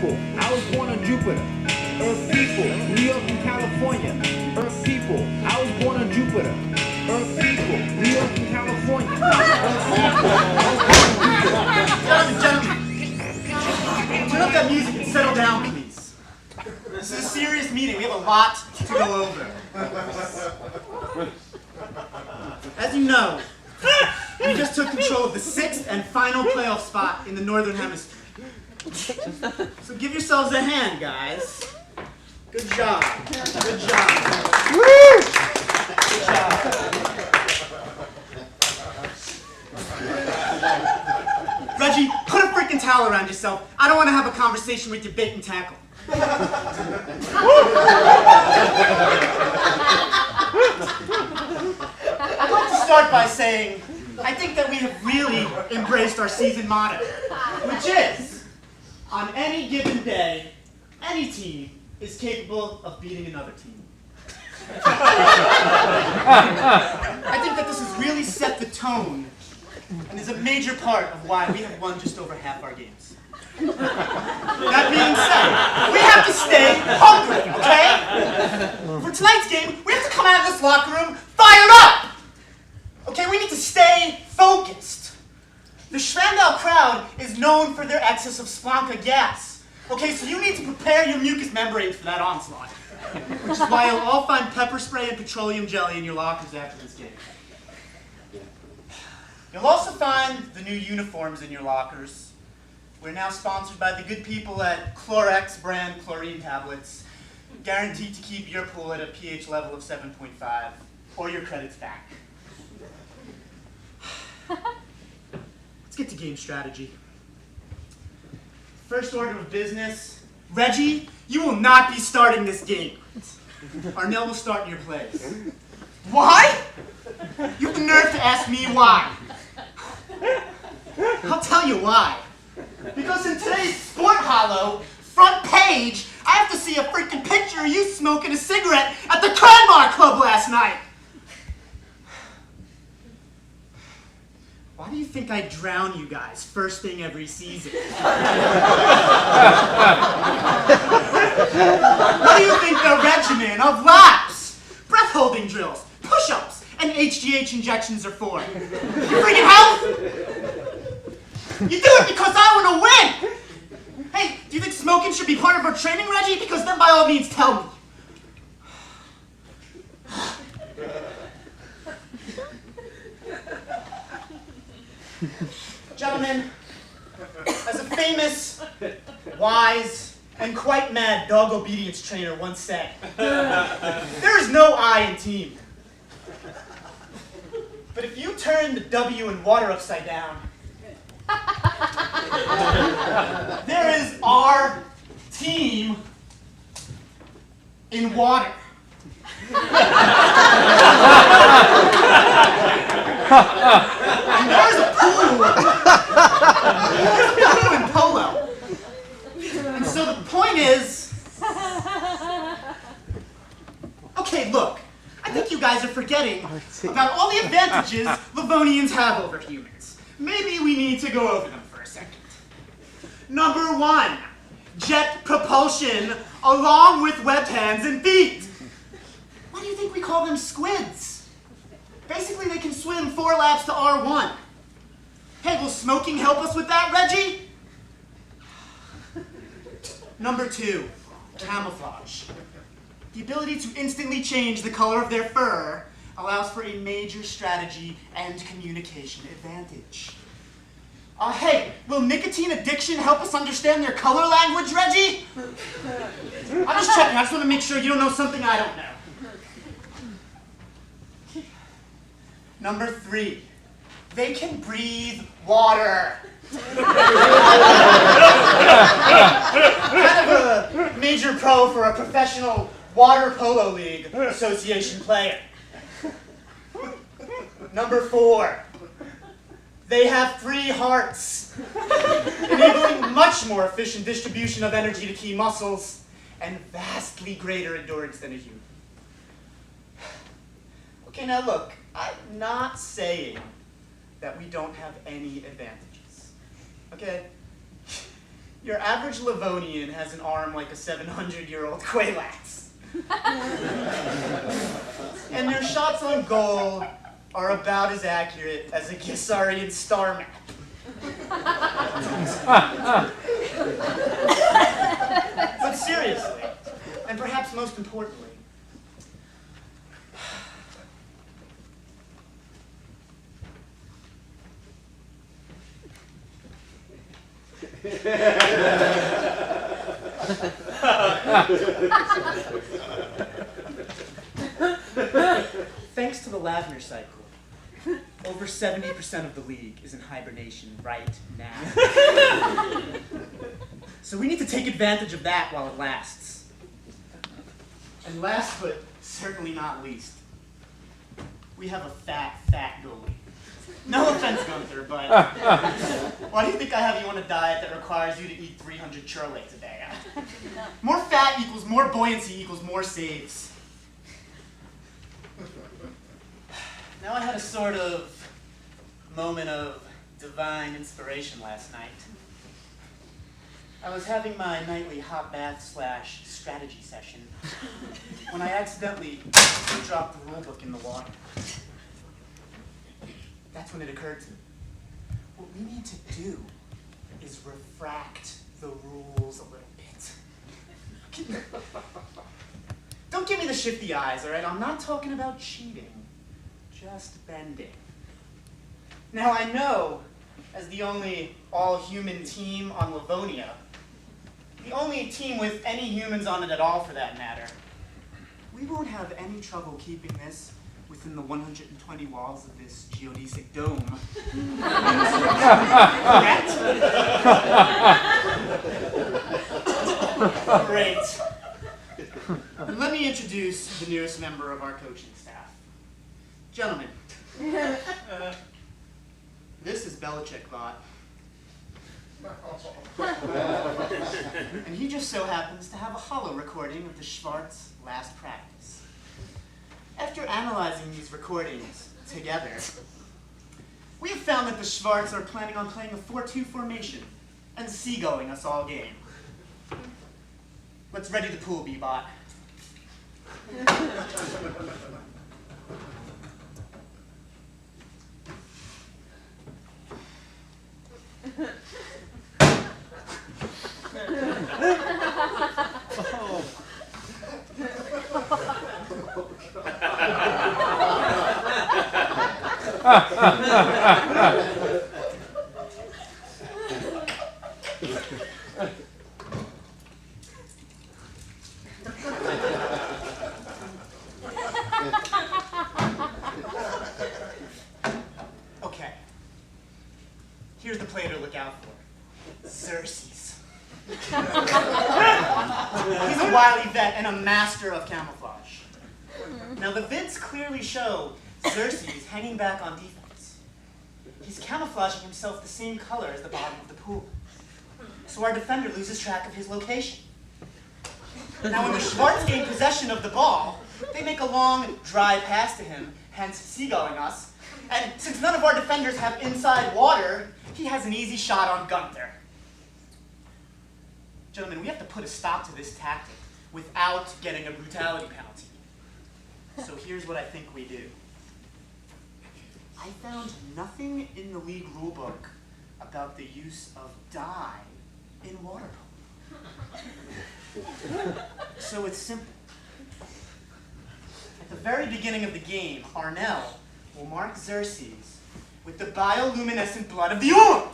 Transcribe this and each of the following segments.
people, I was born on Jupiter. Earth people, New York and California. Earth people, I was born on Jupiter. Earth people, New York and California. Gentlemen, turn up that music and settle down, please. This is a serious meeting. We have a lot to go over. As you know, we just took control of the 6th and final playoff spot in the Northern Hemisphere. So give yourselves a hand, guys. Good job. Good job. Woo! Good job. Reggie, put a freaking towel around yourself. I don't want to have a conversation with your bait and tackle. I'd like to start by saying I think that we have really embraced our season motto, which is, on any given day, any team is capable of beating another team. I think that this has really set the tone and is a major part of why we have won just over half our games. That being said, we have to stay hungry, okay? For tonight's game, we have to come out of this locker room fired up! Okay, we need to stay focused. The Schwandau crowd is known for their excess of Splanka gas. Okay, so you need to prepare your mucous membranes for that onslaught. Which is why you'll all find pepper spray and petroleum jelly in your lockers after this game. You'll also find the new uniforms in your lockers. We're now sponsored by the good people at Clorox brand chlorine tablets, guaranteed to keep your pool at a pH level of 7.5, or your credits back. Let's get to game strategy. First order of business, Reggie, you will not be starting this game. Arnell will start in your place. Why? You have the nerve to ask me why. I'll tell you why. Because in today's Sport Hollow front page, I have to see a freaking picture of you smoking a cigarette at the Cranbar Club last night. Why do you think I drown you guys first thing every season? What do you think the regimen of laps, breath-holding drills, push-ups, and HGH injections are for? Your freaking health? You do it because I want to win! Hey, do you think smoking should be part of our training, Reggie? Because then by all means tell me. Gentlemen, as a famous, wise, and quite mad dog obedience trainer once said, there is no I in team. But if you turn the W in water upside down, there is our team in water. And there's a pool. There's a pool in Polo. And so the point is, okay, look, I think you guys are forgetting about all the advantages Lavonians have over humans. Maybe we need to go over them for a second. Number 1, jet propulsion along with webbed hands and feet. Why do you think we call them squids? Basically, they can swim 4 laps to R1. Hey, will smoking help us with that, Reggie? Number 2, camouflage. The ability to instantly change the color of their fur allows for a major strategy and communication advantage. Hey, will nicotine addiction help us understand their color language, Reggie? I'm just checking. I just want to make sure you don't know something I don't know. Number 3, they can breathe water. Kind of a major pro for a professional water polo league association player. Number 4, they have 3 hearts, enabling much more efficient distribution of energy to key muscles and vastly greater endurance than a human. Okay, now look, I'm not saying that we don't have any advantages, okay? Your average Lavonian has an arm like a 700-year-old Quelax. And their shots on goal are about as accurate as a Gisarian star map. But seriously, and perhaps most importantly, thanks to the Lavner cycle, over 70% of the league is in hibernation right now. So we need to take advantage of that while it lasts. And last but certainly not least, we have a fat goalie. No offense, Gunther, but why do you think I have you on a diet that requires you to eat 300 churlates a day? More fat equals more buoyancy equals more saves. Now I had a sort of moment of divine inspiration last night. I was having my nightly hot bath / strategy session when I accidentally dropped the rule book in the water. That's when it occurred to me. What we need to do is refract the rules a little bit. Don't give me the shifty eyes, all right? I'm not talking about cheating, just bending. Now I know, as the only all-human team on Lavonia, the only team with any humans on it at all for that matter, we won't have any trouble keeping this within the 120 walls of this geodesic dome. Correct? Great. And let me introduce the newest member of our coaching staff. Gentlemen, this is Belichick Bot. And he just so happens to have a holo recording of the Schwartz last practice. After analyzing these recordings together, we have found that the Schwartz are planning on playing a 4-2 formation and seagoing us all game. Let's ready the pool, B-Bot. Okay. Here's the player to look out for. Xerxes. He's a wily vet and a master of camouflage. Now the vids clearly show Xerxes hanging back on defense. He's camouflaging himself the same color as the bottom of the pool. So our defender loses track of his location. Now when the Schwartz gain possession of the ball, they make a long, dry pass to him, hence seagoing us. And since none of our defenders have inside water, he has an easy shot on Gunther. Gentlemen, we have to put a stop to this tactic without getting a brutality penalty. So here's what I think we do. I found nothing in the league rulebook about the use of dye in water polo. So it's simple. At the very beginning of the game, Arnell will mark Xerxes with the bioluminescent blood of the Urup.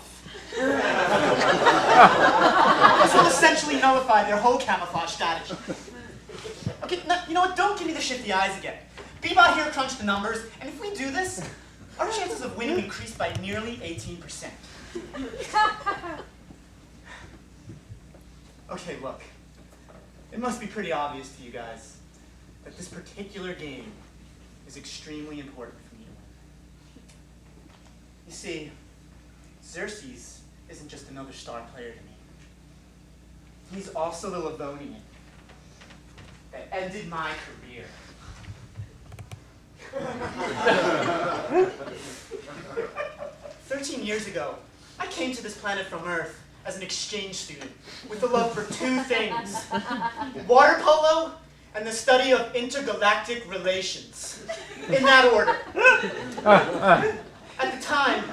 This will essentially nullify their whole camouflage strategy. Okay, now, you know what? Don't give me the shifty eyes again. B-Bot here crunched the numbers, and if we do this, our chances of winning increase by nearly 18%. Okay, look. It must be pretty obvious to you guys that this particular game is extremely important for me to win. You see, Xerxes isn't just another star player to me. He's also the Lavonian that ended my career. 13 years ago, I came to this planet from Earth as an exchange student with a love for two things: water polo and the study of intergalactic relations. In that order. At the time,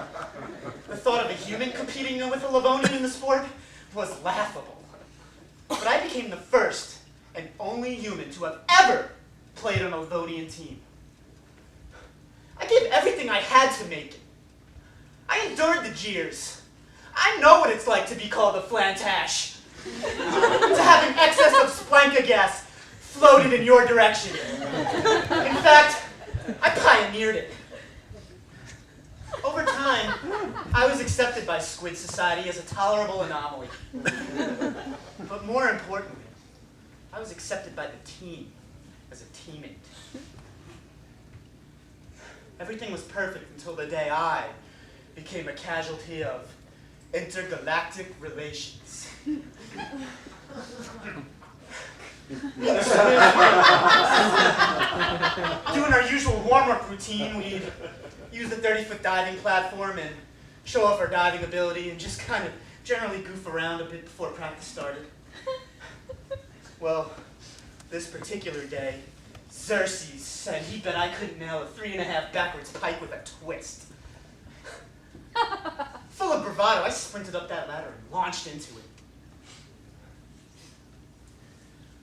the thought of a human competing with a Lavonian in the sport was laughable. But I became the first and only human to have ever played on a Lavonian team. I gave everything I had to make it. I endured the jeers. I know what it's like to be called a flantash. To have an excess of splanka gas floated in your direction. In fact, I pioneered it. Over time, I was accepted by Squid Society as a tolerable anomaly. But more importantly, I was accepted by the team as a teammate. Everything was perfect until the day I became a casualty of intergalactic relations. Doing our usual warm-up routine, we'd use the 30-foot diving platform and show off our diving ability and just kind of generally goof around a bit before practice started. Well, this particular day, Xerxes said he bet I couldn't nail a 3.5 backwards pike with a twist. Full of bravado, I sprinted up that ladder and launched into it.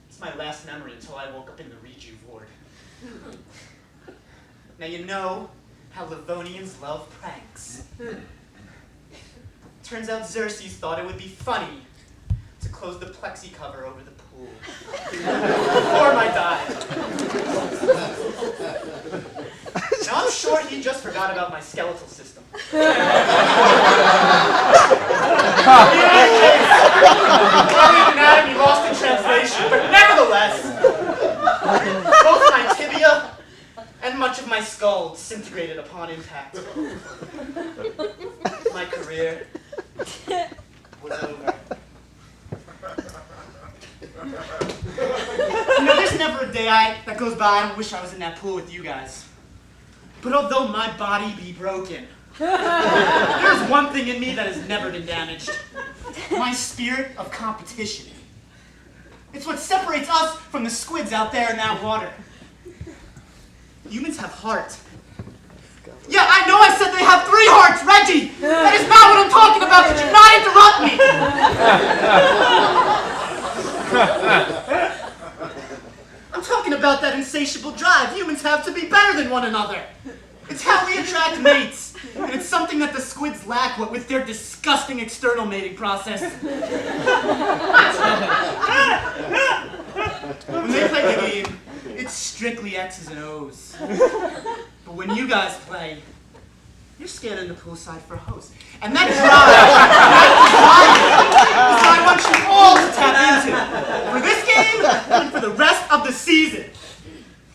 It's my last memory until I woke up in the rejuve ward. Now you know how Livonians love pranks. Turns out Xerxes thought it would be funny to close the plexi cover over the pool before my dive. Now I'm sure he just forgot about my skeletal system. In any case, early anatomy lost in translation, but nevertheless, both my tibia and much of my skull disintegrated upon impact. My career was over. You know, there's never a day that goes by I wish I was in that pool with you guys. But although my body be broken, there's one thing in me that has never been damaged. My spirit of competition. It's what separates us from the squids out there in that water. Humans have heart. Yeah, I know I said they have 3 hearts, Reggie! That is not what I'm talking about! Could you not interrupt me? I'm talking about that insatiable drive humans have to be better than one another. It's how we attract mates. And it's something that the squids lack with their disgusting external mating process. When they play the game, it's strictly X's and O's. But when you guys play, you're scanning the poolside for hosts. And that drive is what I want you all to tap into. For this game and for the rest of the season.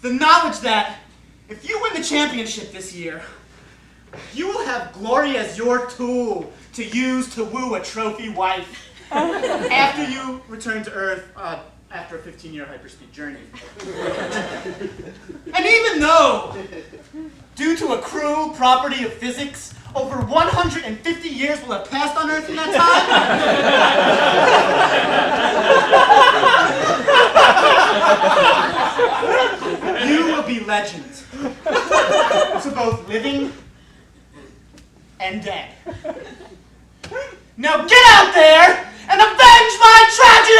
The knowledge that if you win the championship this year, you will have glory as your tool to use to woo a trophy wife after you return to Earth after a 15-year hyperspeed journey. And even though, due to a cruel property of physics, over 150 years will have passed on Earth in that time, you will be legends to both living and dead. Now get out there and avenge my tragedy!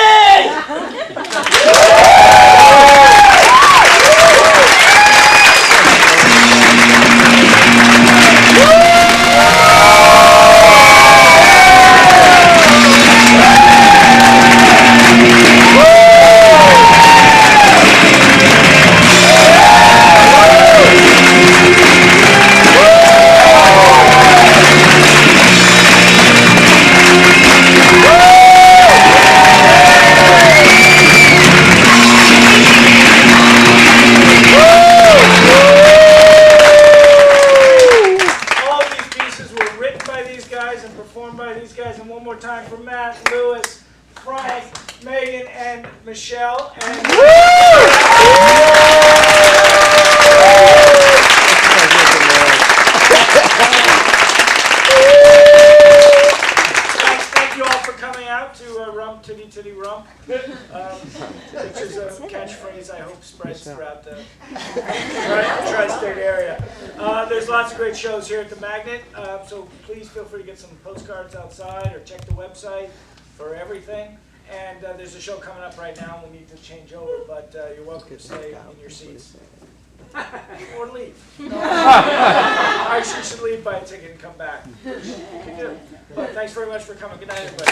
Michelle and thank you all for coming. www.theannoyancethea.com, which is a catchphrase I hope spreads throughout the tri-state area. There's lots of great shows here at the Magnet, so please feel free to get some postcards outside or check the website for everything. And there's a show coming up right now, and we need to change over, but you're welcome to stay in your seats. Or leave. Actually, you should leave, buy a ticket, and come back. You can do. But thanks very much for coming. Good night, everybody.